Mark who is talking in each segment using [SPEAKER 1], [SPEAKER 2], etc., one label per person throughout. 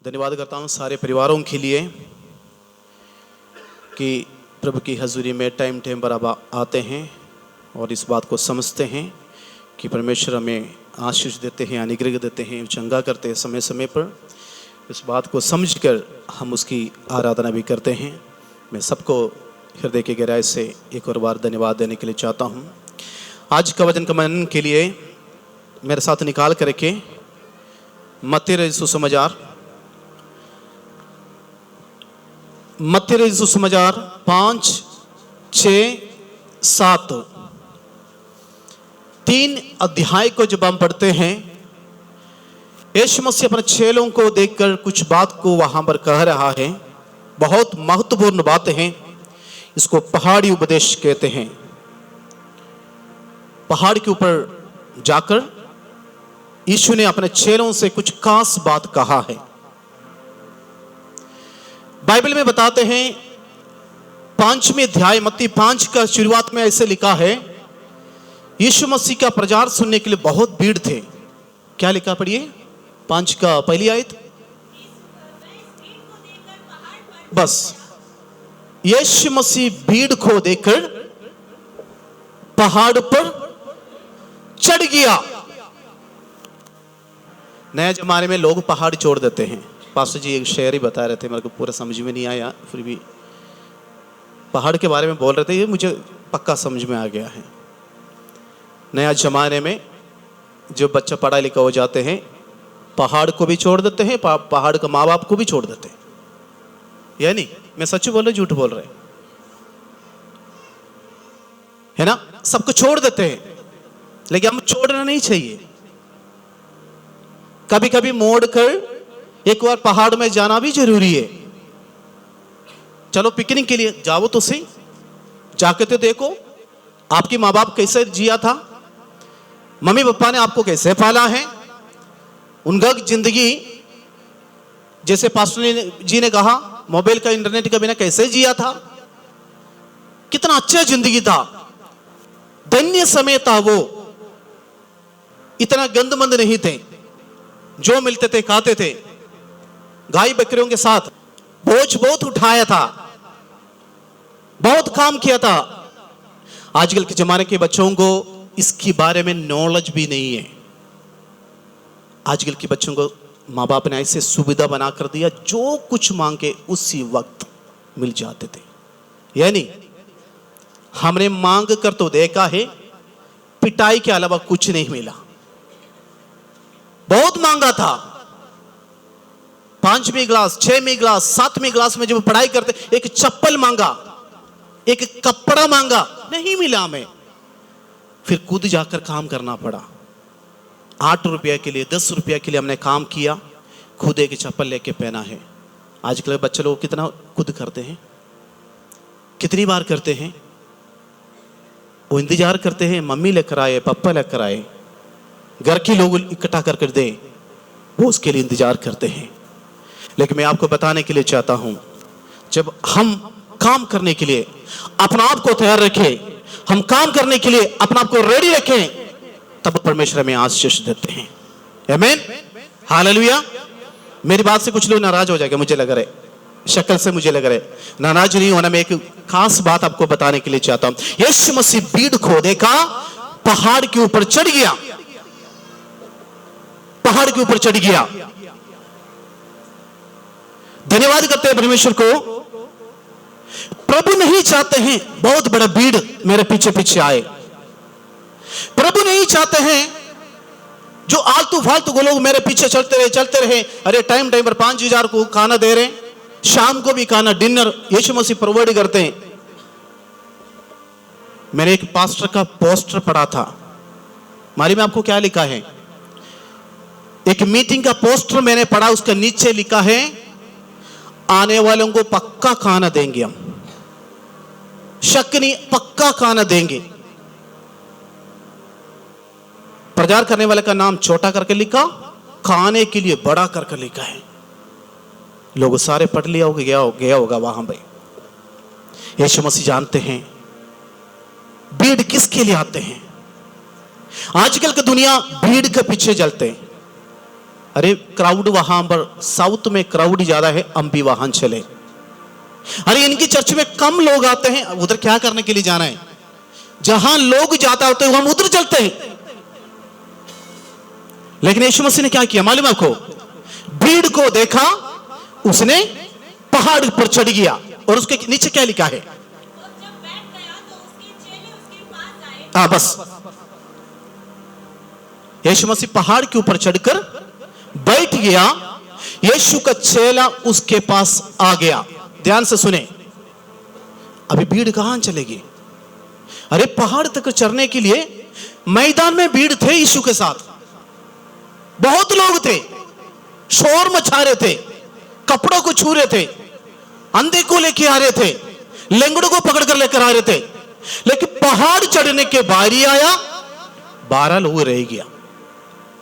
[SPEAKER 1] धन्यवाद करता हूँ सारे परिवारों के लिए कि प्रभु की हजूरी में टाइम टाइम पर अब आते हैं और इस बात को समझते हैं कि परमेश्वर हमें आशीष देते हैं, अनुग्रह देते हैं, चंगा करते हैं समय समय पर। इस बात को समझकर हम उसकी आराधना भी करते हैं। मैं सबको हृदय की गहराई से एक और बार धन्यवाद देने के लिए चाहता हूँ। आज का वचन का मनन के लिए मेरे साथ निकाल करके मत्ती सुसमाचार 5, 6, 7 3 अध्याय को जब हम पढ़ते हैं, यीशु मसीह अपने चेलों को देखकर कुछ बात को वहां पर कह रहा है। बहुत महत्वपूर्ण बातें हैं। इसको पहाड़ी उपदेश कहते हैं। पहाड़ के ऊपर जाकर यीशु ने अपने चेलों से कुछ खास बात कहा है। बाइबल में बताते हैं 5वें अध्याय मत्ती 5 का शुरुआत में ऐसे लिखा है, यीशु मसीह का प्रचार सुनने के लिए बहुत भीड़ थे। क्या लिखा पढ़िए 5 का पहली आयत। बस यीशु मसीह भीड़ को देखकर पहाड़ पर चढ़ गया। नए जमाने में लोग पहाड़ छोड़ देते हैं। पास्टर जी एक शेर ही बता रहे थे, मेरे को पूरा समझ में नहीं आया, फिर भी पहाड़ के बारे में बोल रहे थे, ये मुझे पक्का समझ में आ गया है। नया जमाने में जो बच्चा पढ़ा लिखा हो जाते हैं, पहाड़ को भी छोड़ देते हैं, पहाड़ का माँ बाप को भी छोड़ देते हैं। यानी मैं सच बोल रहा झूठ बोल रहे है ना? सबको छोड़ देते हैं, लेकिन हम छोड़ना नहीं चाहिए। कभी कभी मोड़ कर एक बार पहाड़ में जाना भी जरूरी है। चलो पिकनिक के लिए जाओ तो सही, जाके तो देखो आपकी माँ बाप कैसे जिया था, मम्मी पापा ने आपको कैसे पाला है, उनका जिंदगी जैसे पास्टर जी ने कहा मोबाइल का इंटरनेट का बिना कैसे जिया था, कितना अच्छा जिंदगी था, धन्य समय था वो। इतना गंदमंद नहीं थे, जो मिलते थे खाते थे। गाय बकरियों के साथ बोझ बहुत उठाया था, बहुत काम किया था। आजकल के जमाने के बच्चों को इसके बारे में नॉलेज भी नहीं है। आजकल के बच्चों को माँ बाप ने ऐसे सुविधा बना कर दिया, जो कुछ मांगे उसी वक्त मिल जाते थे। यानी हमने मांग कर तो देखा है, पिटाई के अलावा कुछ नहीं मिला। बहुत मांगा था, 5वें क्लास, 6वें क्लास, 7वें क्लास में जब पढ़ाई करते, एक चप्पल मांगा, एक कपड़ा मांगा, नहीं मिला हमें। फिर खुद जाकर काम करना पड़ा। 8 रुपया के लिए, 10 रुपया के लिए हमने काम किया, खुद एक चप्पल लेके पहना है। आजकल बच्चे लोग कितना खुद करते हैं, कितनी बार करते हैं। वो इंतजार करते हैं मम्मी लेकर आए, पापा लेकर आए, घर के लोग इकट्ठा कर दे, वो उसके लिए इंतजार करते हैं। लेकिन मैं आपको बताने के लिए चाहता हूं, जब हम काम करने के लिए अपना आप को तैयार रखें, हम काम करने के लिए अपना आप को रेडी रखें, तब परमेश्वर हमें आशीष देते हैं। आमीन, हालेलुया। मेरी बात से कुछ लोग नाराज हो जाएंगे, मुझे लग रहा है, शक्ल से मुझे लग रहा है। नाराज नहीं होना। मैं एक खास बात आपको बताने के लिए चाहता हूं। यीशु मसीह भीड़ को देखा, पहाड़ के ऊपर चढ़ गया, पहाड़ के ऊपर चढ़ गया। धन्यवाद करते हैं परमेश्वर को। प्रभु नहीं चाहते हैं बहुत बड़ा भीड़ मेरे पीछे पीछे आए। प्रभु नहीं चाहते हैं जो आलतू फालतू लोग मेरे पीछे चलते रहे। अरे टाइम टाइम पर 5000 को खाना दे रहे, शाम को भी खाना, डिनर यीशु मसीह प्रोवाइड करते हैं। मैंने एक पास्टर का पोस्टर पढ़ा था, मारी में आपको क्या लिखा है, एक मीटिंग का पोस्टर मैंने पढ़ा, उसका नीचे लिखा है आने वालों को पक्का खाना देंगे हम, शक नहीं, पक्का खाना देंगे। प्रचार करने वाले का नाम छोटा करके लिखा, खाने के लिए बड़ा करके लिखा है। लोग सारे पढ़ लिया होगा, गया होगा वहां पे। यीशु मसीह जानते हैं भीड़ किसके लिए आते हैं। आजकल की दुनिया भीड़ के पीछे चलते हैं। अरे क्राउड वहां पर साउथ में क्राउड ज्यादा है, हम भी वहां चले। अरे इनकी चर्च में कम लोग आते हैं, उधर क्या करने के लिए जाना है? जहां लोग जाता होते हैं हम उधर चलते हैं। लेकिन यीशु मसीह ने क्या किया मालूम है आपको? भीड़ को देखा, उसने पहाड़ पर चढ़ गया और उसके नीचे क्या लिखा है? हाँ बस, यीशु मसीह पहाड़ के ऊपर चढ़कर बैठ गया, यीशु का चेला उसके पास आ गया। ध्यान से सुने, अभी भीड़ कहां चलेगी? अरे पहाड़ तक चढ़ने के लिए मैदान में भीड़ थे, यीशु के साथ बहुत लोग थे, शोर मचा रहे थे, कपड़ों को छू रहे थे, अंधे को लेके आ रहे थे, लेंगड़ों को पकड़कर लेकर आ रहे थे। लेकिन पहाड़ चढ़ने के बारी आया, 12 लोग रह गया,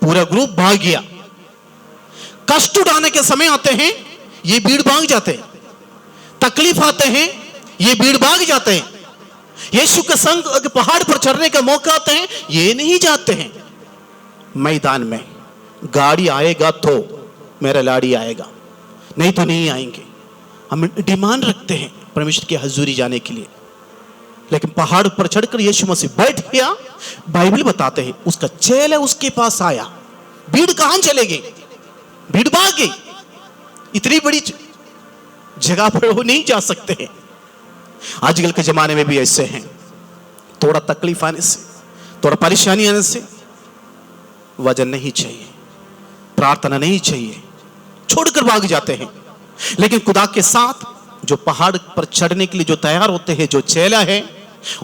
[SPEAKER 1] पूरा ग्रुप भाग गया। कष्ट उठाने के समय आते हैं, ये भीड़ भाग जाते हैं। तकलीफ आते हैं, ये भीड़ भाग जाते हैं। यीशु के संग पहाड़ पर चढ़ने का मौका आते हैं, ये नहीं जाते हैं। मैदान में गाड़ी आएगा तो मेरा लाड़ी आएगा, नहीं तो नहीं आएंगे। हम डिमांड रखते हैं परमेश्वर की हजूरी जाने के लिए। लेकिन पहाड़ पर चढ़कर यीशु मसीह बैठ गया। बाइबल बताते हैं उसका चेला उसके पास आया। भीड़ कहां चलेगी? भीड़ भाग गई। इतनी बड़ी जगह पर वो नहीं जा सकते हैं। आजकल के जमाने में भी ऐसे हैं, थोड़ा तकलीफ आने से, थोड़ा परेशानी आने से वजन नहीं चाहिए, प्रार्थना नहीं चाहिए, छोड़कर भाग जाते हैं। लेकिन खुदा के साथ जो पहाड़ पर चढ़ने के लिए जो तैयार होते हैं, जो चेला है,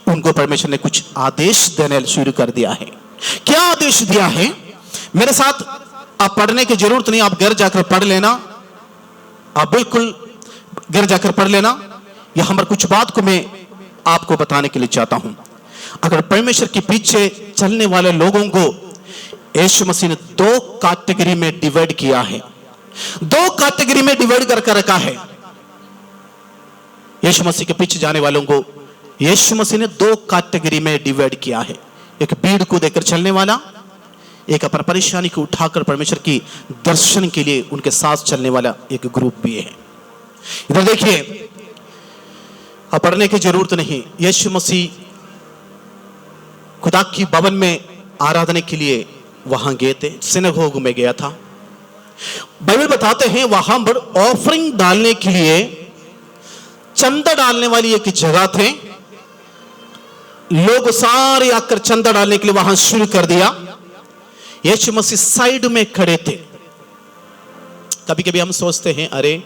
[SPEAKER 1] उनको परमेश्वर ने कुछ आदेश देने शुरू कर दिया है। क्या आदेश दिया है? मेरे साथ आप पढ़ने की जरूरत नहीं, आप घर जाकर पढ़ लेना, आप बिल्कुल घर जाकर पढ़ लेना। यहां पर कुछ बात को मैं आपको बताने के लिए चाहता हूं। अगर परमेश्वर के पीछे चलने वाले लोगों को यीशु मसीह ने 2 कैटेगरी में डिवाइड किया है, 2 कैटेगरी में डिवाइड करके रखा है। यीशु मसीह के पीछे जाने वालों को यीशु मसीह ने 2 कैटेगरी में डिवाइड किया है। एक भीड़ को देकर चलने वाला, एक अपनी परेशानी को उठाकर परमेश्वर की दर्शन के लिए उनके साथ चलने वाला एक ग्रुप भी है। इधर देखिए, अब पढ़ने की जरूरत नहीं। यीशु मसीह खुदा की भवन में आराधना के लिए वहां गए थे, सिनगोग में गया था। बाइबल बताते हैं वहां पर ऑफरिंग डालने के लिए, चंदा डालने वाली एक जगह थे। लोग सारे आकर चंदा डालने के लिए वहां शुरू कर दिया। यीशु मसीह साइड में खड़े थे। कभी कभी हम सोचते हैं, अरे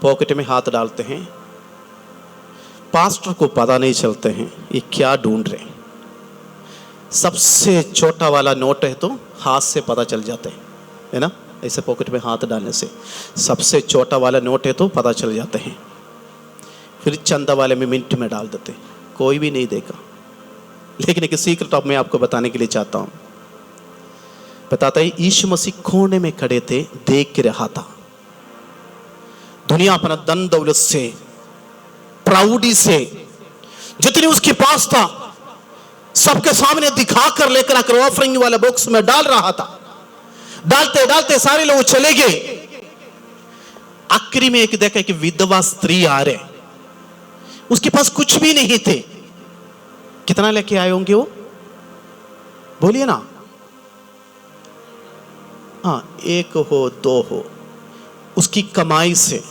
[SPEAKER 1] पॉकेट में हाथ डालते हैं, पास्टर को पता नहीं चलते हैं ये क्या ढूंढ रहे हैं। सबसे छोटा वाला नोट है तो हाथ से पता चल जाते हैं, है ना? ऐसे पॉकेट में हाथ डालने से सबसे छोटा वाला नोट है तो पता चल जाते हैं। फिर चंदा वाले में मिनट में डाल देते, कोई भी नहीं देखा। लेकिन एक सीक्रेट मैं आपको बताने के लिए चाहता हूं। बताता है यीशु मसीह कोने में खड़े थे, देख के रहा था। दुनिया अपना धन दौलत से, प्राउडी से, जितनी उसके पास था सबके सामने दिखा कर लेकर आकर ऑफरिंग वाला बॉक्स में डाल रहा था। डालते डालते सारे लोग चले गए। आखिरी में एक देखा कि विधवा स्त्री आ रहे, उसके पास कुछ भी नहीं थे। कितना लेके आए होंगे वो? बोलिए ना। हाँ, 1 हो 2 हो, उसकी कमाई से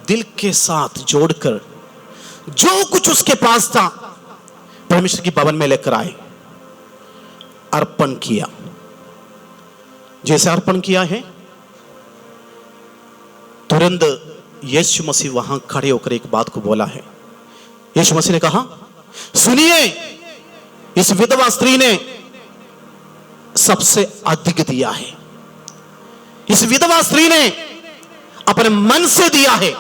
[SPEAKER 1] दिल के साथ जोड़कर जो कुछ उसके पास था परमेश्वर की भवन में लेकर आए, अर्पण किया। जैसे अर्पण किया है, तुरंत यीशु मसीह वहां खड़े होकर एक बात को बोला है। यीशु मसीह ने कहा, सुनिए, इस विधवा स्त्री ने सबसे अधिक दिया है। इस विधवा स्त्री ने अपने मन से दिया है,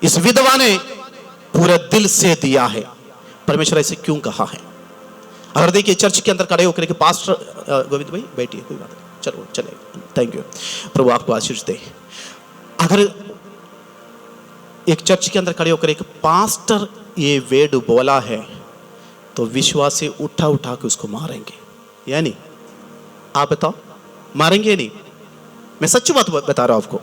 [SPEAKER 1] इस विधवा ने पूरे दिल से दिया है। परमेश्वर ऐसे क्यों कहा है? अगर देखिए चर्च के अंदर खड़े होकर के पास्टर, गोविंद भाई बैठिए, कोई बात नहीं, चलो चले, थैंक यू, प्रभु आपको आशीष दे। अगर एक चर्च के अंदर खड़े होकर एक पास्टर ये वेड बोला है तो विश्वास से उठा उठा के उसको मारेंगे, यानी आप बताओ, मारेंगे नहीं? मैं सच्ची बात बता रहा हूं आपको।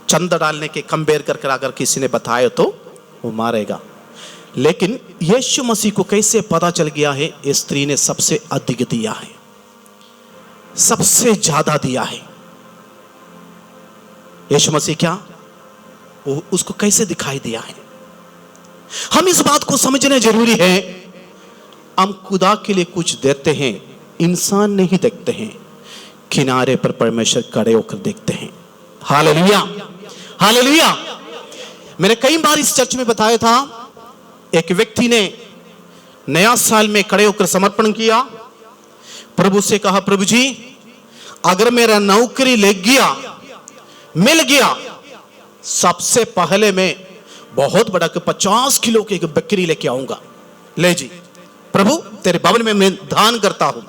[SPEAKER 1] चंदा डालने के कंपेयर कर अगर किसी ने बताया तो वो मारेगा। लेकिन यीशु मसीह को कैसे पता चल गया है इस स्त्री ने सबसे अधिक दिया है, सबसे ज्यादा दिया है? यीशु मसीह क्या वो उसको कैसे दिखाई दिया है? हम इस बात को समझना जरूरी है। हम खुदा के लिए कुछ देते हैं, इंसान नहीं देखते हैं, किनारे पर परमेश्वर खड़े होकर देखते हैं। Hallelujah, hallelujah. मैंने कई बार इस चर्च में बताया था, एक व्यक्ति ने नया साल में खड़े होकर समर्पण किया, प्रभु से कहा, प्रभु जी अगर मेरा नौकरी लग गया, मिल गया, सबसे पहले मैं बहुत बड़ा 50 किलो की एक बकरी लेके आऊंगा। ले जी प्रभु, तेरे भवन में मैं दान करता हूं।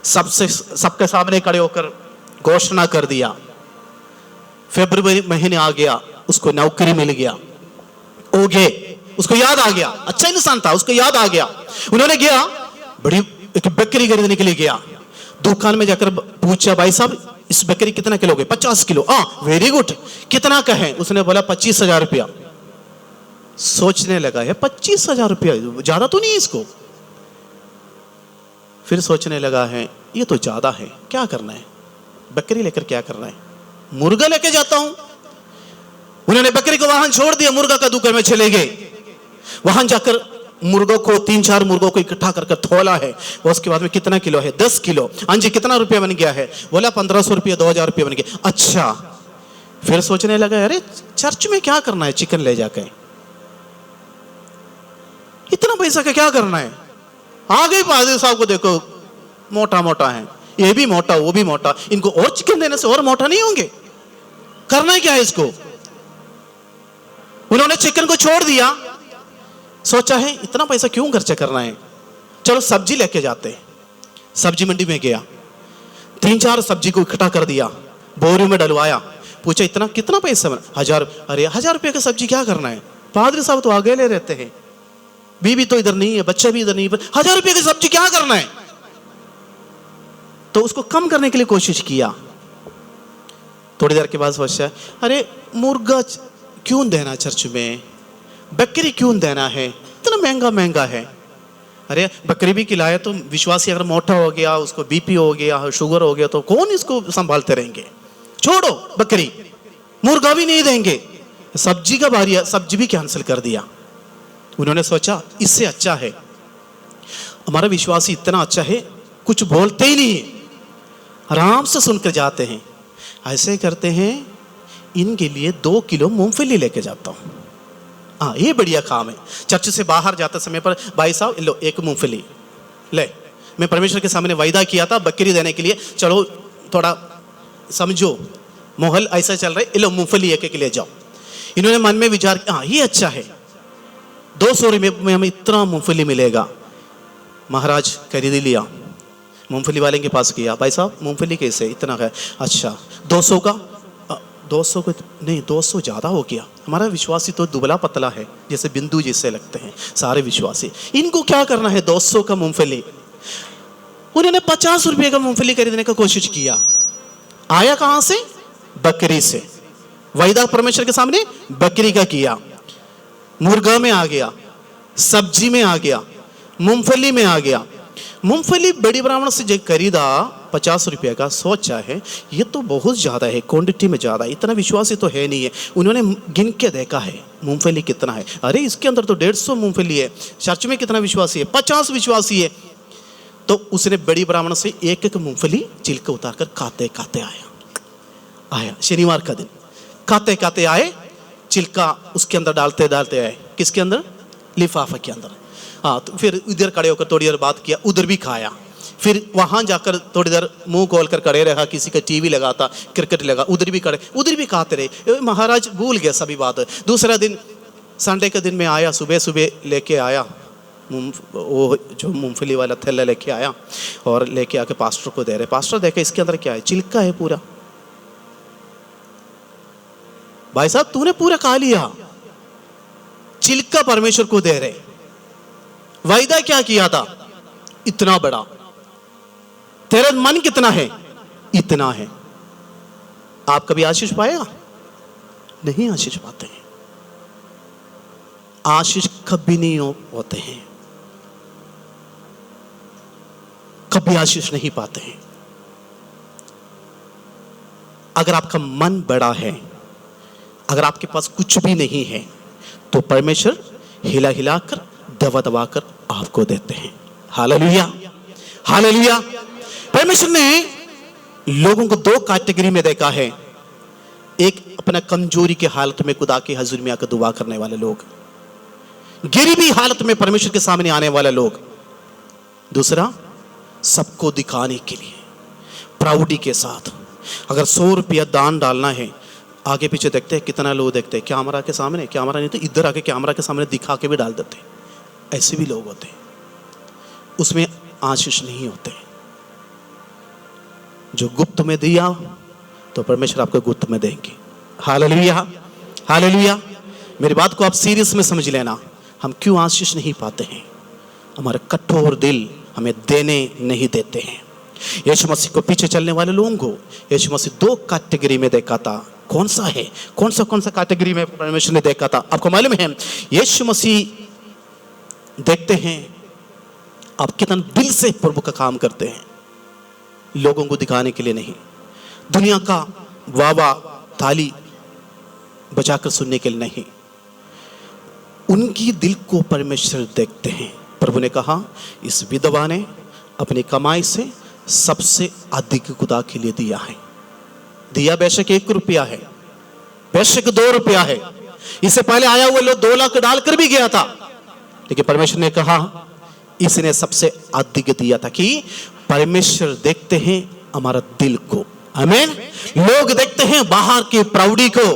[SPEAKER 1] सबके सामने खड़े होकर घोषणा कर दिया। फरवरी महीने आ गया, उसको नौकरी मिल गया, ओके, उसको याद आ गया, अच्छा इंसान था, उसको याद आ गया। उन्होंने गया, बड़ी एक बकरी खरीदने के लिए गया, दुकान में जाकर पूछा, भाई साहब इस बकरी कितना किलो के? 50 किलो। वेरी गुड, कितना का है? उसने बोला 25,000 रुपया। सोचने लगा है 25,000 रुपया ज्यादा तो नहीं इसको? फिर सोचने लगा है ये तो ज्यादा है, क्या करना है? बकरी लेकर क्या करना है? मुर्गा लेके जाता हूं। उन्होंने बकरी को वहां छोड़ दिया, मुर्गा का दुकान में चले गए। वहां जाकर मुर्गों को 3-4 मुर्गों को इकट्ठा कर तोला है। उसके बाद में कितना किलो है? 10 किलो। हाँ जी, कितना रुपया बन गया है? बोला 1500 रुपया, 2000 रुपया बन गया। अच्छा, फिर सोचने लगा, अरे चर्च में क्या करना है चिकन ले जाकर? इतना पैसा का क्या करना है? आ गए पादरी साहब को, देखो मोटा मोटा है, ये भी मोटा वो भी मोटा, इनको और चिकन देने से और मोटा नहीं होंगे? करना है क्या है इसको? उन्होंने चिकन को छोड़ दिया। सोचा है इतना पैसा क्यों खर्चा करना है, चलो सब्जी लेके जाते हैं। सब्जी मंडी में गया, 3-4 सब्जी को इकट्ठा कर दिया, बोरी में डलवाया, पूछा इतना कितना पैसा बना? 1000। अरे 1000 रुपये का सब्जी क्या करना है? पादरी साहब तो अकेले रहते हैं, बीवी तो इधर नहीं है, बच्चा भी इधर नहीं है, 1000 रुपये की सब्जी क्या करना है? तो उसको कम करने के लिए कोशिश किया। थोड़ी देर के बाद सोचा, अरे मुर्गा क्यों देना चर्च में, बकरी क्यों देना है, इतना महंगा महंगा है। अरे बकरी भी खिलाया तो विश्वासी अगर मोटा हो गया, उसको बीपी हो गया, शुगर हो गया, तो कौन इसको संभालते रहेंगे? छोड़ो बकरी, मुर्गा भी नहीं देंगे। सब्जी का बारी, सब्जी भी कैंसिल कर दिया। उन्होंने सोचा इससे अच्छा है, हमारा विश्वासी इतना अच्छा है, कुछ बोलते ही नहीं है, आराम से सुनकर जाते हैं। ऐसे करते हैं, इनके लिए 2 किलो मूंगफली लेके जाता हूं। हाँ, ये बढ़िया काम है। चर्च से बाहर जाते समय पर, भाई साहब लो 1 मूंगफली ले, मैं परमेश्वर के सामने वायदा किया था बकरी देने के लिए, चलो थोड़ा समझो, माहौल ऐसा चल रहा है, लो मूंगफली 1 के लिए जाओ। इन्होंने मन में विचार, हाँ ये अच्छा है, 200 रुपये में हमें इतना मूंगफली मिलेगा। महाराज खरीद लिया, मूंगफली वाले के पास गया, भाई साहब मूंगफली कैसे? इतना है। अच्छा 200 का? 200 को नहीं, 200 ज़्यादा हो गया, हमारा विश्वासी तो दुबला पतला है, जैसे बिंदु जैसे लगते हैं सारे विश्वासी, इनको क्या करना है? 200 का मूंगफली। उन्होंने 50 रुपये का मूंगफली खरीदने का कोशिश किया। आया कहाँ से? बकरी से। वायदा परमेश्वर के सामने बकरी का किया, मुर्गा में आ गया, सब्जी में आ गया, मूंगफली में आ गया। मूंगफली बड़ी ब्राह्मण से जो खरीदा 50 रुपये का, सोचा है ये तो बहुत ज़्यादा है, क्वांटिटी में ज़्यादा, इतना विश्वासी तो है नहीं है। उन्होंने गिन के देखा है मूंगफली कितना है, अरे इसके अंदर तो 150 मूंगफली है। चर्च में कितना विश्वासी है? 50 विश्वासी है। तो उसने बड़ी ब्राह्मण से 1-1 मूंगफली छिलका उतार कर खाते खाते आया। शनिवार का दिन खाते खाते आए, छिलका उसके अंदर डालते डालते आए, किसके अंदर? लिफाफे के अंदर। हाँ, तो फिर इधर खड़े होकर थोड़ी देर बात किया, उधर भी खाया। फिर वहां जाकर थोड़ी देर मुंह खोल कर खड़े रहा, किसी का टीवी लगा था, क्रिकेट लगा, उधर भी खड़े, उधर भी खाते रहे। महाराज भूल गया सभी बात। दूसरा दिन संडे के दिन में आया, सुबह सुबह लेके आया वो जो मूंगफली वाला थैला लेके आया और लेके आके पास्टर को दे रहे। पास्टर देखे इसके अंदर क्या है? छिलका है पूरा। भाई साहब तूने पूरा खा लिया, छिलका परमेश्वर को दे रहे। वायदा क्या किया था? इतना बड़ा। तेरा मन कितना है? इतना है। आप कभी आशीष पाएगा? नहीं आशीष पाते हैं। आशीष कभी नहीं होते हैं, कभी आशीष नहीं पाते हैं। अगर आपका मन बड़ा है, अगर आपके पास कुछ भी नहीं है, तो परमेश्वर हिला हिलाकर, दबा दबाकर आपको देते हैं। Hallelujah, hallelujah. परमेश्वर ने लोगों को दो कैटेगरी में देखा है। एक अपना कमजोरी के हालत में खुदा की हजूर में आकर दुआ करने वाले लोग, गरीबी हालत में परमेश्वर के सामने आने वाले लोग। दूसरा, सबको दिखाने के लिए प्राउडी के साथ। अगर 100 रुपया दान डालना है, आगे पीछे देखते हैं कितना लोग देखते हैं, कैमरा के सामने, कैमरा नहीं तो इधर आके कैमरा के सामने दिखा के भी डाल देते हैं। ऐसे भी लोग होते हैं, उसमें आशीष नहीं होते। जो गुप्त में दिया तो परमेश्वर आपको गुप्त में देंगे। Hallelujah, hallelujah. मेरी बात को आप सीरियस में समझ लेना। हम क्यों आशीष नहीं पाते हैं? हमारे कठोर दिल हमें देने नहीं देते हैं। यीशु मसीह को पीछे चलने वाले लोगों को यीशु मसीह दो कैटेगरी में देखा था। कौन सा है? कौन सा कैटेगरी में परमेश्वर ने देखा था? आपको मालूम है, यीशु मसीह देखते हैं आप कितना दिल से प्रभु का काम करते हैं, लोगों को दिखाने के लिए नहीं, दुनिया का वाह वाह ताली बजाकर सुनने के लिए नहीं। उनकी दिल को परमेश्वर देखते हैं। प्रभु ने कहा, इस विधवा ने अपनी कमाई से सबसे अधिक खुदा के लिए दिया है। दिया बेशक 1 रुपया है, बेशक 2 रुपया है। इससे पहले आया हुआ लोग 2 लाख डालकर भी गया था, लेकिन परमेश्वर ने कहा इसने सबसे अधिक दिया था। कि परमेश्वर देखते हैं हमारा दिल को। आमीन। लोग देखते हैं बाहर की प्राउडी को,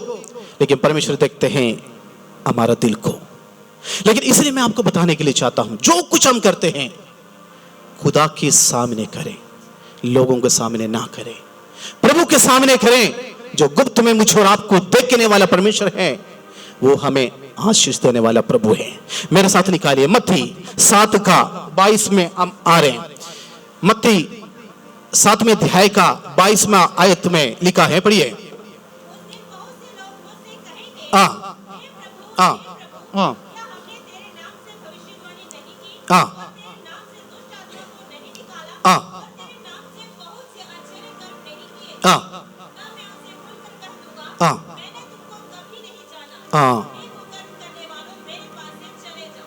[SPEAKER 1] लेकिन परमेश्वर देखते हैं हमारा दिल को। लेकिन इसलिए मैं आपको बताने के लिए चाहता हूं, जो कुछ हम करते हैं खुदा के सामने करें, लोगों के सामने ना करें, प्रभु के सामने करें। जो गुप्त में मुझे और आपको देखने वाला परमेश्वर है, वो हमें आशीष देने वाला प्रभु है। मेरे साथ निकालिए मत्ती 7:22 में हम आ रहे हैं। मत्ती 7वें अध्याय का 22वां आयत में लिखा है, पढ़िए।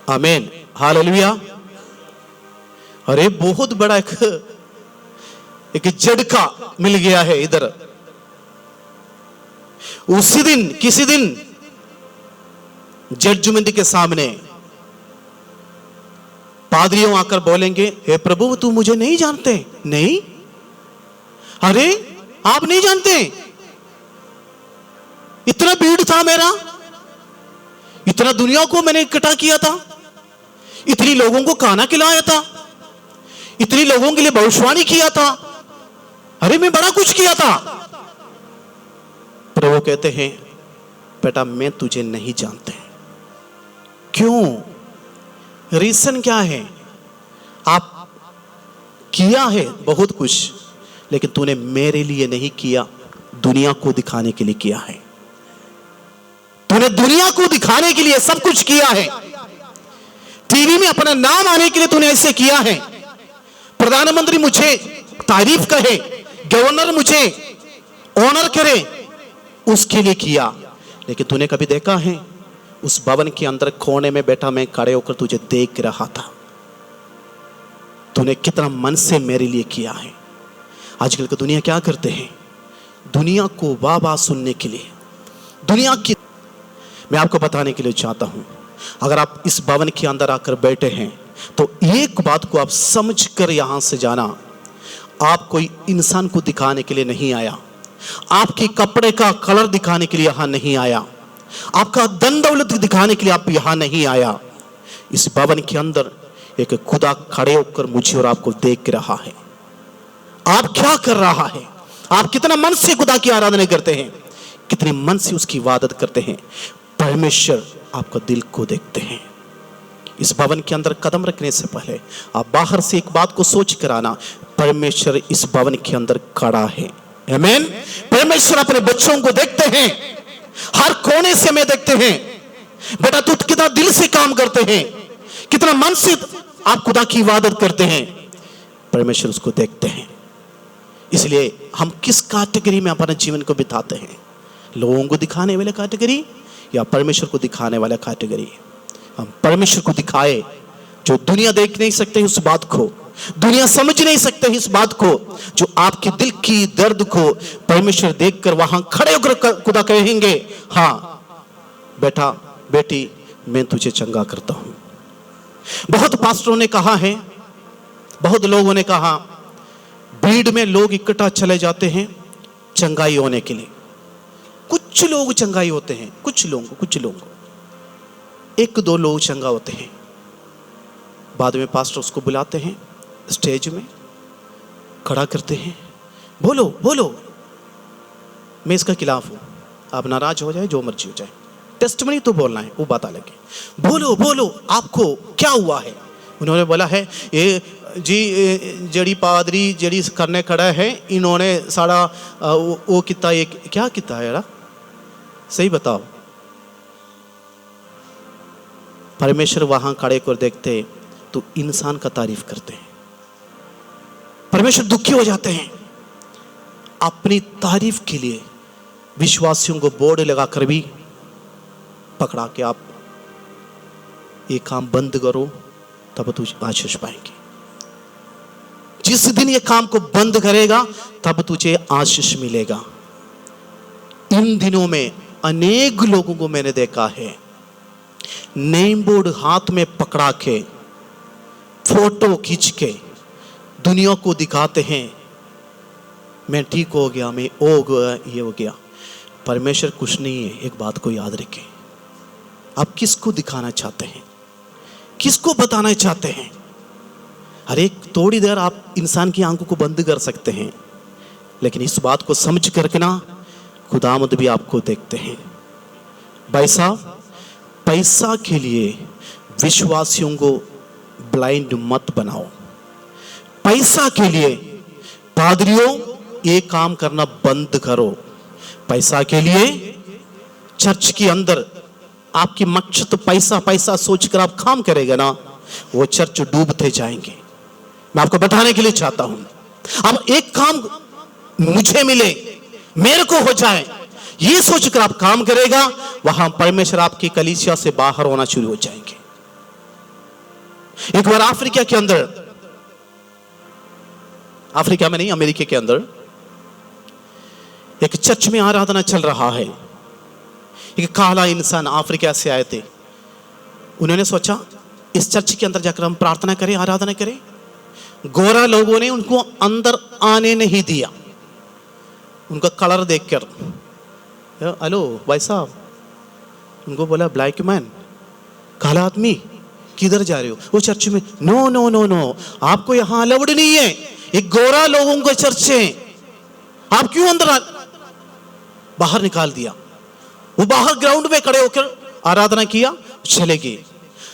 [SPEAKER 1] आमीन, हालेलुया। अरे बहुत बड़ा एक झटका मिल गया है इधर। उसी दिन, किसी दिन जजमेंट के सामने पादरियों आकर बोलेंगे, हे प्रभु तू मुझे नहीं जानते? नहीं, अरे आप नहीं जानते? इतना भीड़ था मेरा, इतना दुनिया को मैंने इकट्ठा किया था, इतनी लोगों को खाना खिलाया था, इतनी लोगों के लिए भविष्यवाणी किया था, अरे मैं बड़ा कुछ किया था। प्रभु कहते हैं, बेटा मैं तुझे नहीं जानते। क्यों? रीजन क्या है? आप किया है बहुत कुछ, लेकिन तूने मेरे लिए नहीं किया, दुनिया को दिखाने के लिए किया है। तूने दुनिया को दिखाने के लिए सब कुछ किया है। टीवी में अपना नाम आने के लिए तूने ऐसे किया है। प्रधानमंत्री मुझे तारीफ कहे, गवर्नर मुझे ऑनर करे, उसके लिए किया। लेकिन तूने कभी देखा है उस भवन के अंदर कोने में बैठा मैं खड़े होकर तुझे देख रहा था, तूने कितना मन से मेरे लिए किया है। आजकल की दुनिया क्या करते हैं? दुनिया को वाह वाह सुनने के लिए, दुनिया की, मैं आपको बताने के लिए चाहता हूं, अगर आप इस भवन के अंदर आकर बैठे हैं तो एक बात को आप समझ कर यहां से जाना, आप कोई इंसान को दिखाने के लिए नहीं आया, आपके कपड़े का कलर दिखाने के लिए यहां नहीं आया, आपका धन दौलत दिखाने के लिए आप यहां नहीं आया। इस भवन के अंदर एक खुदा खड़े होकर मुझे और आपको देख रहा है। आप क्या कर रहा है? आप कितना मन से खुदा की आराधना करते हैं, कितने मन से उसकी इबादत करते हैं। परमेश्वर आपका दिल को देखते हैं। इस भवन के अंदर कदम रखने से पहले आप बाहर से एक बात को सोच कर आना, परमेश्वर इस भवन के अंदर खड़ा है। आमीन। परमेश्वर अपने बच्चों को देखते हैं, हर कोने से में देखते हैं। बेटा तू कितना दिल से काम करते हैं, कितना मन से आप खुदा की इबादत करते हैं, परमेश्वर उसको देखते हैं। इसलिए हम किस कैटेगरी में अपने जीवन को बिताते हैं? लोगों को दिखाने वाले कैटेगरी या परमेश्वर को दिखाने वाला कैटेगरी? हम परमेश्वर को दिखाए, जो दुनिया देख नहीं सकते उस बात को, दुनिया समझ नहीं सकते इस बात को, जो आपके दिल की दर्द को परमेश्वर देखकर वहां खड़े होकर खुदा कहेंगे, हाँ बेटा बेटी मैं तुझे चंगा करता हूं। बहुत पास्टरों ने कहा है, बहुत लोगों ने कहा, भीड़ में लोग इकट्ठा चले जाते हैं चंगाई होने के लिए। कुछ लोग चंगाई होते हैं, कुछ लोग एक दो लोग चंगा होते हैं। बाद में पास्टर उसको बुलाते हैं, स्टेज में खड़ा करते हैं, बोलो बोलो मैं इसका खिलाफ हूं, आप नाराज हो जाए जो मर्जी हो जाए, टेस्टमनी तो बोलना है, वो बात अलग है। बोलो बोलो आपको क्या हुआ है? उन्होंने बोला है ये जी जड़ी पादरी जड़ी करने खड़ा है, इन्होंने सारा वो कितना, ये क्या कितना है यार, सही बताओ। परमेश्वर वहां खड़े कर देखते तो इंसान का तारीफ करते हैं। परमेश्वर दुखी हो जाते हैं। अपनी तारीफ के लिए विश्वासियों को बोर्ड लगाकर भी पकड़ा के आप ये काम बंद करो तब तुझ आशीष पाएंगे। जिस दिन ये काम को बंद करेगा तब तुझे आशीष मिलेगा। इन दिनों में अनेक लोगों को मैंने देखा है, नेम बोर्ड हाथ में पकड़ा के फोटो खींच के दुनिया को दिखाते हैं, मैं ठीक हो गया, मैं हो गया, ये हो गया। परमेश्वर कुछ नहीं है। एक बात को याद रखें, आप किसको दिखाना चाहते हैं, किसको बताना चाहते हैं? हर एक थोड़ी देर आप इंसान की आंखों को बंद कर सकते हैं, लेकिन इस बात को समझ करके ना खुदावंद भी आपको देखते हैं। भाई साहब, पैसा के लिए विश्वासियों को ब्लाइंड मत बनाओ। पैसा के लिए पादरियों ये काम करना बंद करो। पैसा के लिए चर्च के अंदर आपकी मकसद पैसा पैसा सोचकर आप काम करेगा ना, वो चर्च डूबते जाएंगे। मैं आपको बताने के लिए चाहता हूं, अब एक काम मुझे मिले, मेरे को हो जाए, ये सोचकर आप काम करेगा, वहां परमेश्वर आपकी कलीसिया से बाहर होना शुरू हो जाएंगे। एक बार अफ्रीका के अंदर, अफ्रीका में नहीं अमेरिका के अंदर एक चर्च में आराधना चल रहा है। एक काला इंसान अफ्रीका से आए थे। उन्होंने सोचा इस चर्च के अंदर जाकर हम प्रार्थना करें, आराधना करें। गोरा लोगों ने उनको अंदर आने नहीं दिया। उनका कलर देखकर, हेलो भाई साहब, उनको बोला ब्लैक मैन, काला आदमी, किधर जा रहे हो? वो चर्च में, नो नो नो नो, आपको यहां अलाउड नहीं है, ये गोरा लोगों का चर्च है, आप क्यों अंदर बाहर निकाल दिया। वो बाहर ग्राउंड में खड़े होकर आराधना किया, चले गए।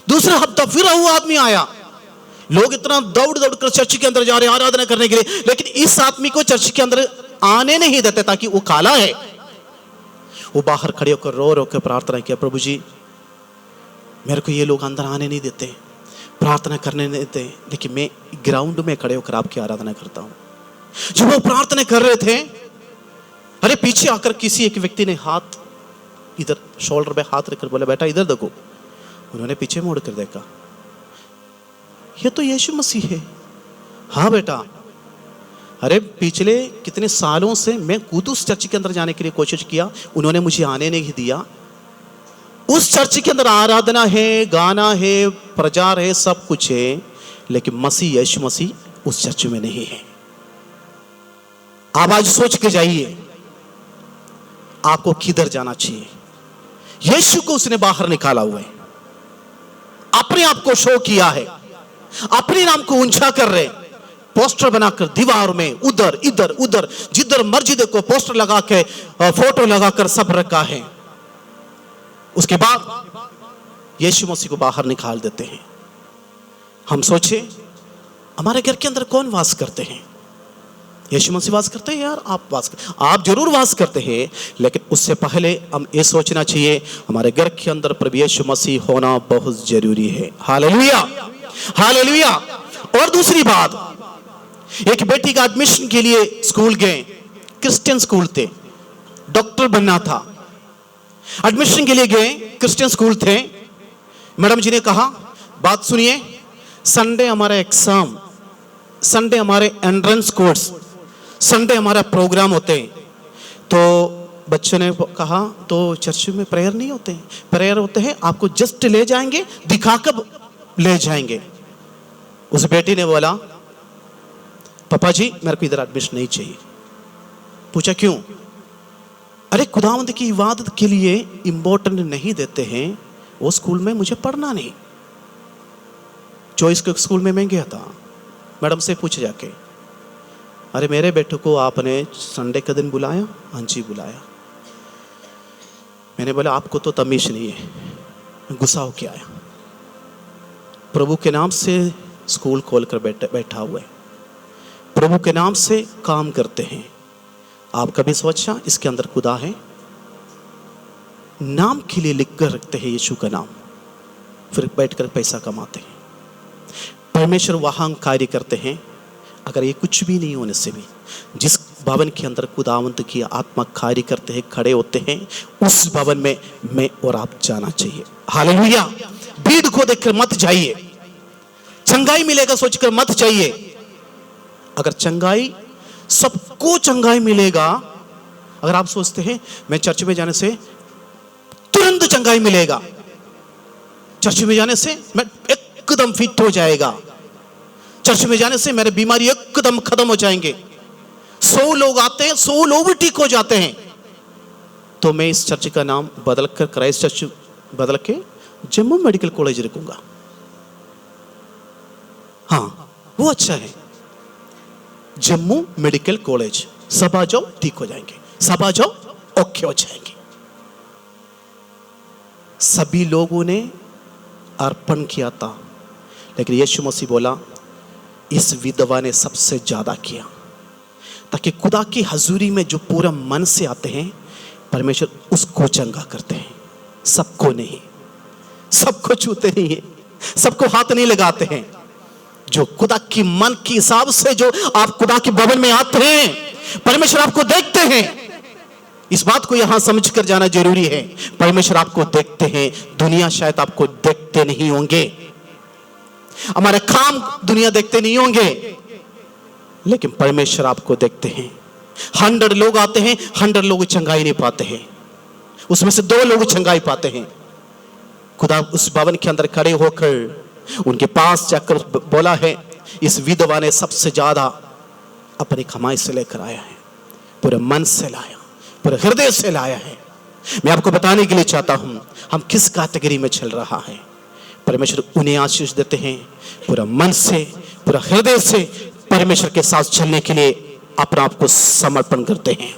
[SPEAKER 1] दूसरा हफ्ता फिर वो आदमी आया। लोग इतना दौड़ दौड़ कर चर्च के अंदर जा रहे हैं आराधना करने के लिए, लेकिन इस आदमी को चर्च के अंदर आने नहीं देते ताकि वो काला है। वो बाहर खड़े होकर रो रो कर प्रार्थना किया, प्रभु जी मेरे को ये लोग अंदर आने नहीं देते, प्रार्थना करने नहीं देते, लेकिन मैं ग्राउंड में खड़े होकर आपकी आराधना करता हूं। जब वो प्रार्थना कर रहे थे, अरे पीछे आकर किसी एक व्यक्ति ने हाथ इधर शोल्डर पे हाथ रखकर बोला, बेटा इधर देखो। उन्होंने पीछे मुड़ कर देखा, ये तो यीशु मसीह है। हाँ बेटा, अरे पिछले कितने सालों से मैं खुद उस चर्च के अंदर जाने के लिए कोशिश किया, उन्होंने मुझे आने नहीं दिया। उस चर्च के अंदर आराधना है, गाना है, प्रचार है, सब कुछ है, लेकिन मसीह यीशु मसीह उस चर्च में नहीं है। आप आज सोच के जाइए आपको किधर जाना चाहिए। यीशु को उसने बाहर निकाला हुआ है, अपने आप को शो किया है, अपने नाम को ऊंचा कर रहे, पोस्टर बनाकर दीवार में उधर इधर उधर जिधर मर्जी देखो पोस्टर लगा के फोटो लगाकर सब रखा है। उसके बाद यीशु मसीह को बाहर निकाल देते हैं। हम सोचे हमारे घर के अंदर कौन वास करते हैं? यीशु मसीह वास करते हैं यार, आप जरूर वास करते हैं, लेकिन उससे पहले हम ये सोचना चाहिए हमारे घर के अंदर प्रभु यीशु मसीह होना बहुत जरूरी है। Hallelujah, hallelujah. और दूसरी बात, एक बेटी का एडमिशन के लिए स्कूल गए, क्रिश्चियन स्कूल थे, डॉक्टर बनना था, एडमिशन के लिए गए, क्रिश्चियन स्कूल थे। मैडम जी ने कहा बात सुनिए, संडे हमारा एग्जाम, संडे हमारे एंट्रेंस कोर्स, संडे हमारा प्रोग्राम होते हैं। तो बच्चों ने कहा तो चर्च में प्रेयर नहीं होते हैं? प्रेयर होते हैं, आपको जस्ट ले जाएंगे, दिखाकर ले जाएंगे। उस बेटी ने बोला पापा जी मेरे को इधर एडमिशन नहीं चाहिए। पूछा क्यों? अरे खुदावंद की इबादत के लिए इंपॉर्टेंट नहीं देते हैं, वो स्कूल में मुझे पढ़ना नहीं। चॉइस के स्कूल में मैं गया था, मैडम से पूछ जाके, अरे मेरे बेटे को आपने संडे के दिन बुलाया? हाँ जी बुलाया। मैंने बोला आपको तो तमीज नहीं है। गुस्सा होके आया। प्रभु के नाम से स्कूल खोलकर बैठा हुआ है, प्रभु के नाम से काम करते हैं। आप कभी सोचा इसके अंदर खुदा है? नाम के लिए लिख कर रखते हैं यीशु का नाम, फिर बैठकर पैसा कमाते हैं। परमेश्वर वहां कार्य करते हैं। अगर ये कुछ भी नहीं होने से भी जिस भवन के अंदर खुदावंत की आत्मा कार्य करते हैं, खड़े होते हैं, उस भवन में मैं और आप जाना चाहिए। हालेलुया। भीड़ को देखकर मत जाइए, चंगाई मिलेगा सोचकर मत जाइए। अगर चंगाई, सबको चंगाई मिलेगा, अगर आप सोचते हैं मैं चर्च में जाने से तुरंत चंगाई मिलेगा, चर्च में जाने से मैं एकदम फिट हो जाएगा, चर्च में जाने से मेरे बीमारी एकदम खत्म हो जाएंगे, 100 लोग आते हैं 100 लोग भी ठीक हो जाते हैं, तो मैं इस चर्च का नाम बदलकर क्राइस्ट चर्च बदल के जम्मू मेडिकल कॉलेज रखूंगा। हाँ वो अच्छा है, जम्मू मेडिकल कॉलेज। सब आ जाओ ठीक हो जाएंगे, सब आ जाओ ओके हो जाएंगे। सभी लोगों ने अर्पण किया था, लेकिन यीशु मसीह बोला इस विधवा ने सबसे ज्यादा किया, ताकि खुदा की हजूरी में जो पूरा मन से आते हैं परमेश्वर उसको चंगा करते हैं, सबको नहीं, सबको छूते नहीं है, सबको हाथ नहीं लगाते हैं। जो खुदा की मन के हिसाब से जो आप खुदा के भवन में आते हैं, परमेश्वर आपको देखते हैं। इस बात को यहां समझकर जाना जरूरी है। परमेश्वर आपको देखते हैं, दुनिया शायद आपको देखते नहीं होंगे, हमारे काम दुनिया देखते नहीं होंगे, लेकिन परमेश्वर आपको देखते हैं। 100 लोग आते हैं, 100 लोग चंगाई नहीं पाते हैं, उसमें से 2 लोग चंगाई पाते हैं। खुदा उस भवन के अंदर खड़े होकर उनके पास जाकर बोला है इस विधवा ने सबसे ज्यादा अपनी कमाई से लेकर आया है, पूरे मन से लाया, पूरे हृदय से लाया है। मैं आपको बताने के लिए चाहता हूं हम किस कैटेगरी में चल रहा है। परमेश्वर उन्हें आशीष देते हैं, पूरा मन से, पूरा हृदय से परमेश्वर के साथ चलने के लिए अपना आप को समर्पण करते हैं।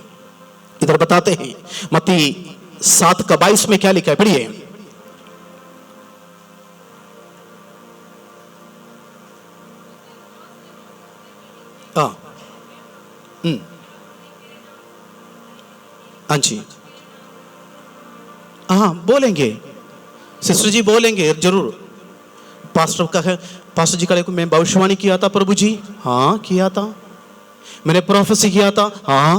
[SPEAKER 1] इधर बताते हैं मत्ती 7:22 में क्या लिखा है, पढ़िए। हाँ जी, हाँ बोलेंगे, सिस्टर जी बोलेंगे जरूर। पास्टर का है, पास्टर जी का मैं भविष्यवाणी किया था प्रभु जी, हाँ किया था। मैंने प्रोफेसी किया था, हाँ।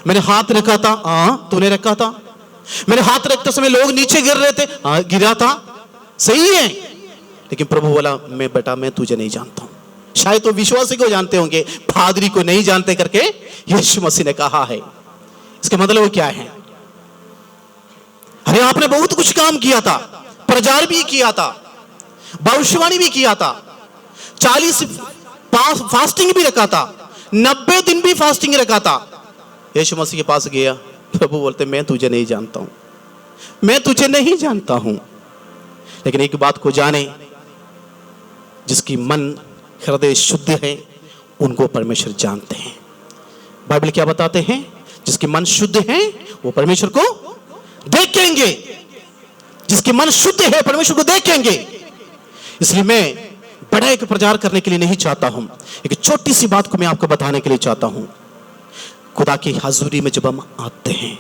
[SPEAKER 1] मैंने हाथ रखा था, हाँ तूने रखा था। मैंने हाथ रखते समय लोग नीचे गिर रहे थे, हाँ गिरा था, सही है। लेकिन प्रभु बोला मैं बेटा मैं तुझे नहीं जानता हूं। शायद तो विश्वासी को जानते होंगे, पादरी को नहीं जानते करके यीशु मसीह ने कहा है। इसका मतलब क्या है? अरे आपने बहुत कुछ काम किया था, प्रचार भी किया था, भविष्यवाणी भी किया था, 40 फास्टिंग भी रखा था, 90 दिन भी फास्टिंग रखा था। यीशु मसीह के पास गया, प्रभु बोलते मैं तुझे नहीं जानता हूं, मैं तुझे नहीं जानता हूं। लेकिन एक बात को जाने, जिसकी मन हृदय शुद्ध है उनको परमेश्वर जानते हैं। बाइबल क्या बताते हैं? जिसकी मन शुद्ध है वो परमेश्वर को देखेंगे, जिसकी मन शुद्ध है परमेश्वर को देखेंगे। इसलिए मैं बड़ाई का प्रचार करने के लिए नहीं चाहता हूं, एक छोटी सी बात को मैं आपको बताने के लिए चाहता हूं। खुदा की हाज़ुरी में जब हम आते हैं,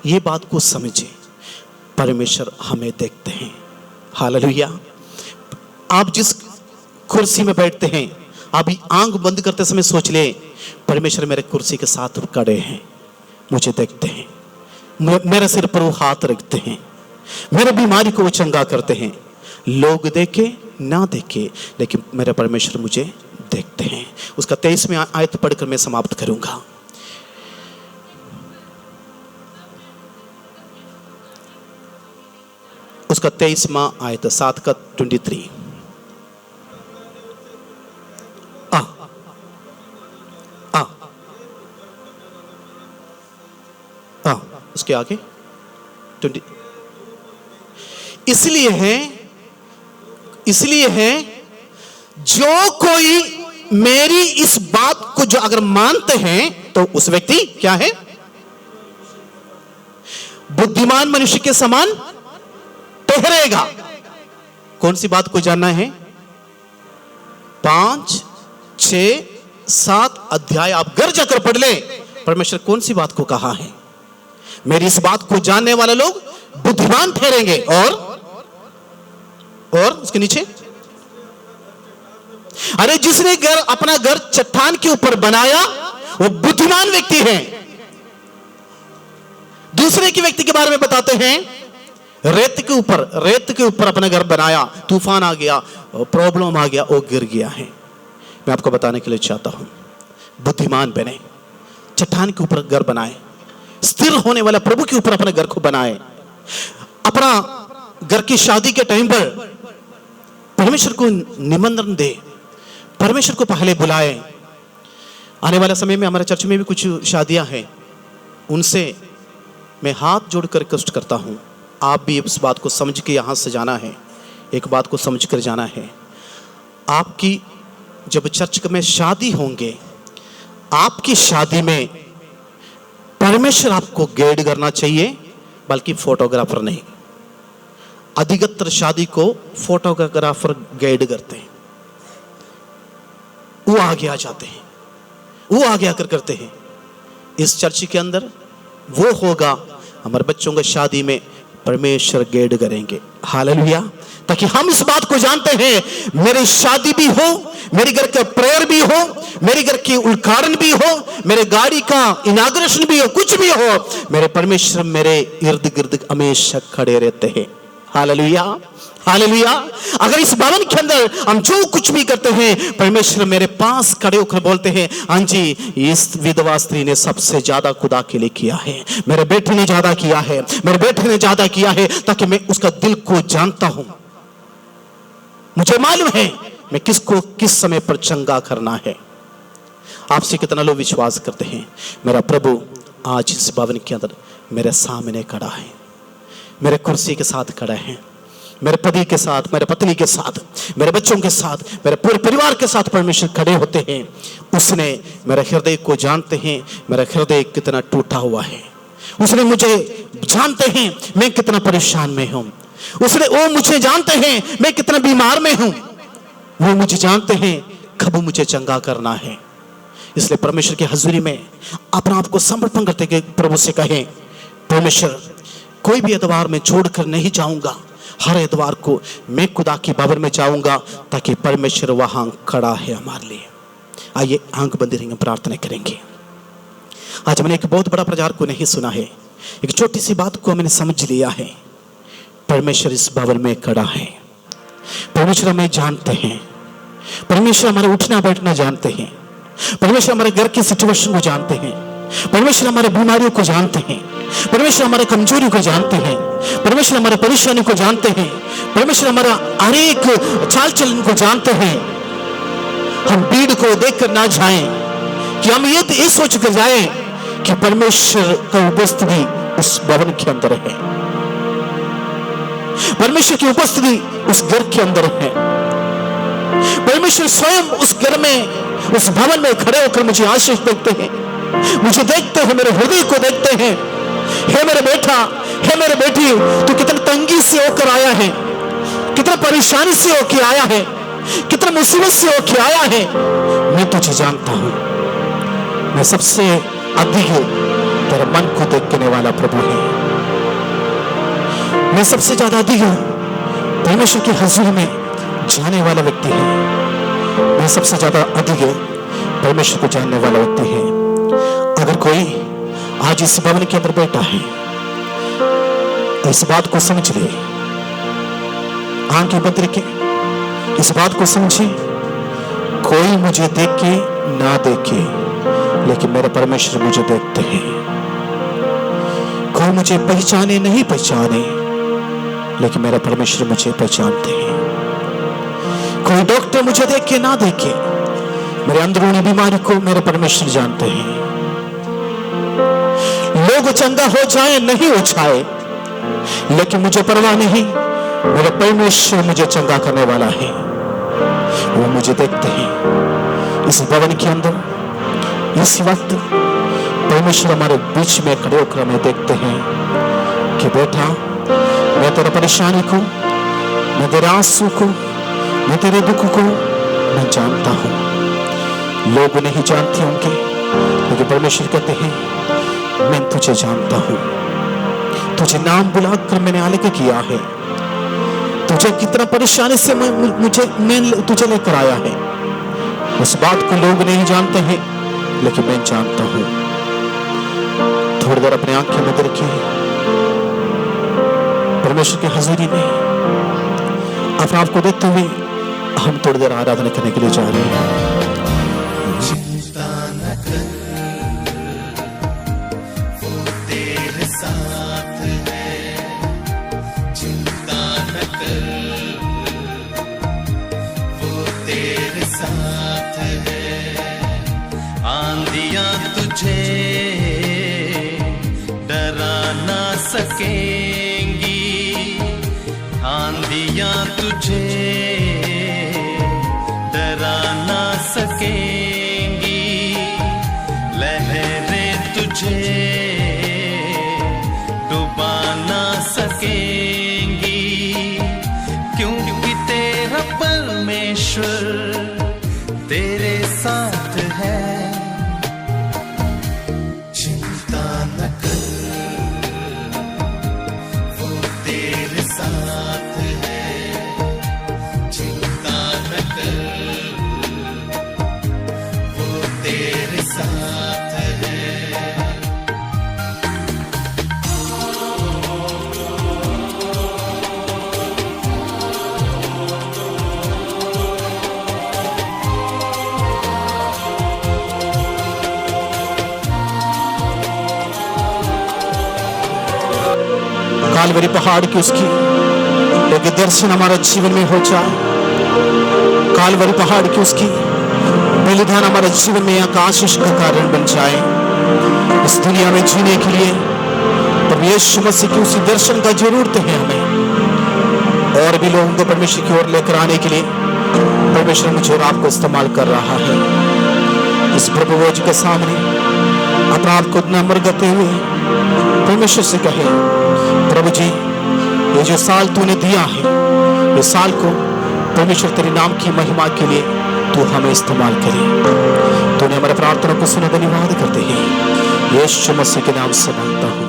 [SPEAKER 1] ये बात को समझे, परमेश्वर हमें देखते हैं। हालेलुया। आप जिस कुर्सी में बैठते हैं, आप आंख बंद करते समय सोच ले, परमेश्वर मेरे कुर्सी के साथ खड़े हैं, मुझे देखते हैं, मेरे सिर पर वो हाथ रखते हैं, मेरे बीमारी को वो चंगा करते हैं। लोग देखे ना देखे, लेकिन मेरे परमेश्वर मुझे देखते हैं। उसका 23वें आयत पढ़कर मैं समाप्त करूंगा। उसका 23वां आयत 7 का 23। उसके आगे 20। इसलिए है जो कोई मेरी इस बात को जो अगर मानते हैं तो उस व्यक्ति क्या है? बुद्धिमान मनुष्य के समान ठहरेगा। कौन सी बात को जानना है? 5, 6, 7 अध्याय आप घर जाकर पढ़ ले, परमेश्वर कौन सी बात को कहा है? मेरी इस बात को जानने वाले लोग बुद्धिमान ठहरेंगे। और उसके नीचे, अरे जिसने अपना घर चट्टान के ऊपर बनाया वो बुद्धिमान व्यक्ति है। दूसरे के व्यक्ति के बारे में बताते हैं, रेत के ऊपर अपना घर बनाया, तूफान आ गया, प्रॉब्लम आ गया, वो गिर गया है। मैं आपको बताने के लिए चाहता हूं, बुद्धिमान बने, चट्टान के ऊपर घर बनाए, स्थिर होने वाला प्रभु के ऊपर अपने घर को बनाए। अपना घर की शादी के टाइम पर परमेश्वर को निमंत्रण दे, परमेश्वर को पहले बुलाए। आने वाले समय में हमारे चर्च में भी कुछ शादियां हैं, उनसे मैं हाथ जोड़कर रिक्वेस्ट करता हूं, आप भी इस बात को समझ के यहां से जाना है, एक बात को समझ कर जाना है। आपकी जब चर्च में शादी होंगे, आपकी शादी में परमेश्वर आपको गाइड करना चाहिए, बल्कि फोटोग्राफर नहीं। अधिकतर शादी को फोटोग्राफर गाइड करते हैं, वो आगे आ जाते हैं, वो आगे आकर करते हैं। इस चर्च के अंदर वो होगा, हमारे बच्चों की शादी में परमेश्वर गाइड करेंगे। हालेलुया। ताकि हम इस बात को जानते हैं, मेरी शादी भी हो, मेरे घर का प्रेयर भी हो, मेरे घर की उद्घाटन भी हो, मेरे गाड़ी का इनाग्रेशन भी हो, कुछ भी हो, मेरे परमेश्वर मेरे इर्द गिर्द हमेशा खड़े रहते हैं। Hallelujah, hallelujah. अगर इस भवन के अंदर हम जो कुछ भी करते हैं, परमेश्वर मेरे पास खड़े होकर बोलते हैं, हाँ जी, इस विधवा स्त्री ने सबसे ज्यादा खुदा के लिए किया है, मेरे बेटे ने ज्यादा किया है, मेरे बेटे ने ज्यादा किया है। ताकि मैं उसका दिल को जानता हूं, मुझे मालूम है मैं किसको किस समय पर चंगा करना है। आपसे कितना लोग विश्वास करते हैं, मेरा प्रभु आज इस भवन के अंदर मेरे सामने खड़ा है, मेरे कुर्सी के साथ खड़ा है, मेरे पति के साथ, मेरे पत्नी के साथ, मेरे बच्चों के साथ, मेरे पूरे परिवार के साथ परमेश्वर खड़े होते हैं। उसने मेरे हृदय को जानते हैं, मेरा हृदय कितना टूटा हुआ है। उसने मुझे जानते हैं मैं कितना परेशान में हूं। वो मुझे जानते हैं मैं कितना बीमार में हूं। वो मुझे जानते हैं कब मुझे चंगा करना है। इसलिए परमेश्वर की हजूरी में अपना आप को समर्पण करते हुए प्रभु से कहें, परमेश्वर कोई भी एतवार में छोड़कर नहीं जाऊंगा, हर एतवार को मैं खुदा की भवन में जाऊंगा, ताकि परमेश्वर वहां खड़ा है हमारे लिए। आइए आंख बंद रहेंगे, प्रार्थना करेंगे। आज मैंने एक बहुत बड़ा प्रचार को नहीं सुना है, एक छोटी सी बात को मैंने समझ लिया है। परमेश्वर इस भवन में खड़ा है, परमेश्वर हमें जानते हैं, परमेश्वर हमारे उठना बैठना जानते हैं, परमेश्वर हमारे घर की सिचुएशन को जानते हैं, परमेश्वर हमारे बीमारियों को जानते हैं, परमेश्वर हमारे कमजोरी को जानते हैं, परमेश्वर हमारे परेशानी को जानते हैं, परमेश्वर हमारा हर एक चाल चलन को जानते हैं। हम भीड़ को देखकर ना जाएं, कि हम ये सोच कर जाएं कि परमेश्वर का उपस्थिति उस भवन के अंदर है, परमेश्वर की उपस्थिति उस घर के अंदर है। परमेश्वर स्वयं उस घर में, उस भवन में खड़े होकर मुझे आशीष देखते हैं, मुझे देखते हैं, मेरे हृदय को देखते हैं। हे मेरे बेटा, हे मेरे बेटी, तू कितनी तंगी से होकर आया है, कितना परेशानी से होकर आया है, कितना मुसीबत से होके आया है, मैं तुझे जानता हूं। मैं सबसे अधिक तेरे मन को देखने वाला प्रभु है। मैं सबसे ज्यादा अधिक परमेश्वर की हजूरी में जाने वाला व्यक्ति है। मैं सबसे ज्यादा अधिक परमेश्वर को जानने वाला व्यक्ति है। अगर कोई आज इस भवन के अंदर बैठा है, इस बात को समझ ले, आंखें बंद रखे, इस बात को समझे, कोई मुझे देख के ना देखे, लेकिन मेरे परमेश्वर मुझे देखते हैं। कोई मुझे पहचाने नहीं पहचाने, लेकिन मेरा परमेश्वर मुझे पहचानते हैं। कोई डॉक्टर मुझे देख के ना देखे, मेरे अंदरूनी बीमारी को मेरे परमेश्वर जानते हैं। लोग चंगा हो जाए नहीं हो जाए, लेकिन मुझे परवाह नहीं, मेरा परमेश्वर मुझे चंगा करने वाला है। वो मुझे देखते हैं। इस भवन के अंदर इस वक्त परमेश्वर हमारे बीच में खड़े होकर हमें देखते हैं कि बेटा, मैं तेरे परेशानी को, मैं तेरे आंसू को, मैं तेरे दुख को मैं जानता हूं। लोग नहीं जानते होंगे, लेकिन परमेश्वर कहते हैं मैं तुझे जानता हूं। तुझे नाम बुलाकर मैंने आलेख किया है। तुझे कितना परेशानी से मैं तुझे लेकर आया है। उस बात को लोग नहीं जानते हैं, लेकिन मैं जानता हूं। थोड़ी देर अपने आंखें बंद रखिए, परमेश्वर की हजूरी में अपने आप को देखते हुए हम थोड़ी देर आराधना करने के लिए जा रहे हैं।
[SPEAKER 2] चिंता न कर, वो तेरे साथ है। चिंता न कर, वो तेरे साथ है। आंधियां तुझे डरा ना सकेंगी, आंधियां तुझे डरा ना सकेंगी, लहरें तुझे डुबा ना सकेंगी, क्योंकि तेरा परमेश्वर तेरे साथ है। चिंता न कर, वो तेरे साथ है। चिंता न कर, वो तेरे साथ है।
[SPEAKER 1] कालवरी पहाड़ की उसकी एक दर्शन हमारा जीवन में हो जाए। कालवरी पहाड़ की उसकी बलिदान हमारे जीवन में एक आशीष का कारण बन जाए। इस दुनिया में जीने के लिए प्रभु यीशु मसीह की उसी दर्शन का जरूरत है हमें। और भी लोगों को परमेश्वर की ओर लेकर आने के लिए परमेश्वर मुझे और आपको इस्तेमाल कर रहा है। इस प्रभु वोज के सामने अपने आप को नम्र करते हुए परमेश्वर से कहे, प्रभु जी, ये जो साल तूने दिया है, इस साल को परमेश्वर तेरे नाम की महिमा के लिए तू हमें इस्तेमाल करे। तूने हमारे प्रार्थना को सुना, धन्यवाद करते हैं। यीशु मसीह के नाम से मांगता हूँ।